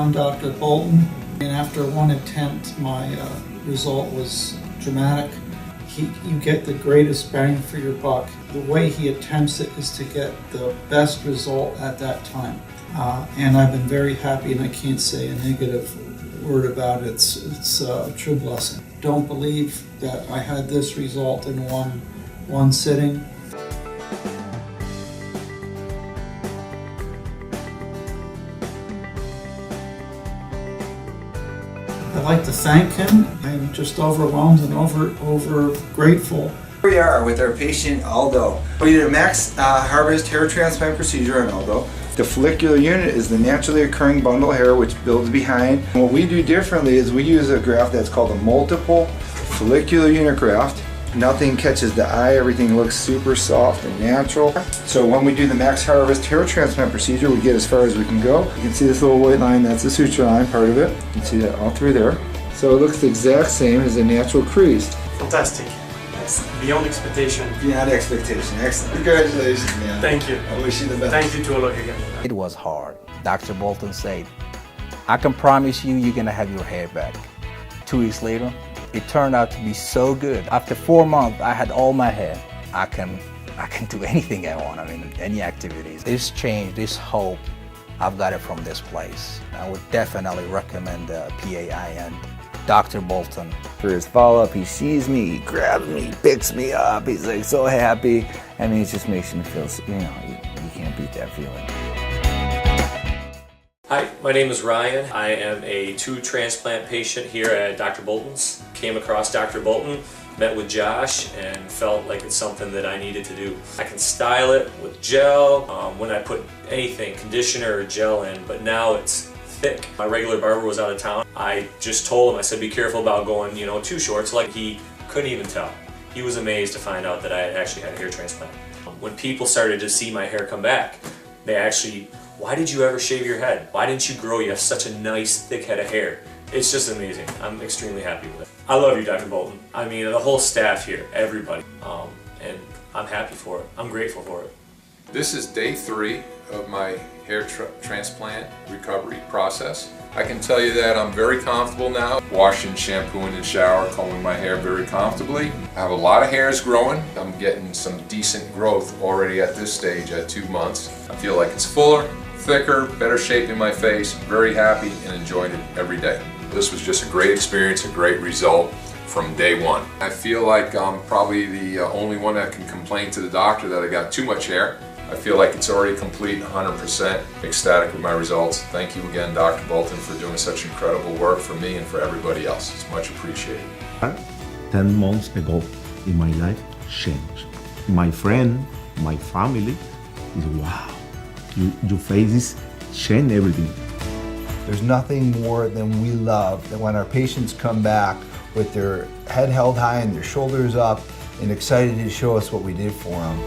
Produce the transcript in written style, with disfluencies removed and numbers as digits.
I'm Dr. Bolton, and after one attempt, my result was dramatic. You get the greatest bang for your buck. The way he attempts it is to get the best result at that time. And I've been very happy, and I can't say a negative word about it. It's a true blessing. Don't believe that I had this result in one sitting. I'd like to thank him. I'm just overwhelmed and over grateful. Here we are with our patient Aldo. We did a max harvest hair transplant procedure on Aldo. The follicular unit is the naturally occurring bundle of hair which builds behind. What we do differently is we use a graft that's called a multiple follicular unit graft. Nothing catches the eye, everything looks super soft and natural. So when we do the max harvest hair transplant procedure, we get as far as we can go. You can see this little white line, that's the suture line, part of it. You can see that all through there. So it looks the exact same as a natural crease. Fantastic. That's beyond expectation. Beyond expectation, excellent. Congratulations, man. Thank you. I wish you the best. Thank you to all of you again. It was hard. Dr. Bolton said, I can promise you, you're gonna have your hair back. 2 weeks later, it turned out to be so good. After 4 months, I had all my hair. I can do anything I want, I mean, any activities. This change, this hope, I've got it from this place. I would definitely recommend PAI and Dr. Bolton. For his follow-up, he sees me, he grabs me, he picks me up, he's like so happy. I mean, it just makes me feel, you know, you can't beat that feeling. Hi, my name is Ryan. I am a transplant patient here at Dr. Bolton's. Came across Dr. Bolton, met with Josh, and felt like it's something that I needed to do. I can style it with gel when I put anything, conditioner or gel in, but now it's thick. My regular barber was out of town. I just told him, I said, be careful about going, too short. So he couldn't even tell. He was amazed to find out that I had actually had a hair transplant. When people started to see my hair come back, they actually, why did you ever shave your head? Why didn't you grow? You have such a nice thick head of hair. It's just amazing. I'm extremely happy with it. I love you, Dr. Bolton. I mean, the whole staff here, everybody. And I'm happy for it. I'm grateful for it. This is day 3 of my hair transplant recovery process. I can tell you that I'm very comfortable now. Washing, shampooing, and shower, combing my hair very comfortably. I have a lot of hairs growing. I'm getting some decent growth already at this stage at 2 months. I feel like it's fuller, thicker, better shape in my face. Very happy and enjoying it every day. This was just a great experience, a great result from day one. I feel like I'm probably the only one that can complain to the doctor that I got too much hair. I feel like it's already complete, 100% ecstatic with my results. Thank you again, Dr. Bolton, for doing such incredible work for me and for everybody else. It's much appreciated. 10 months ago, in my life changed. My friend, my family is, wow, your faces change everything. There's nothing more than we love than when our patients come back with their head held high and their shoulders up and excited to show us what we did for them.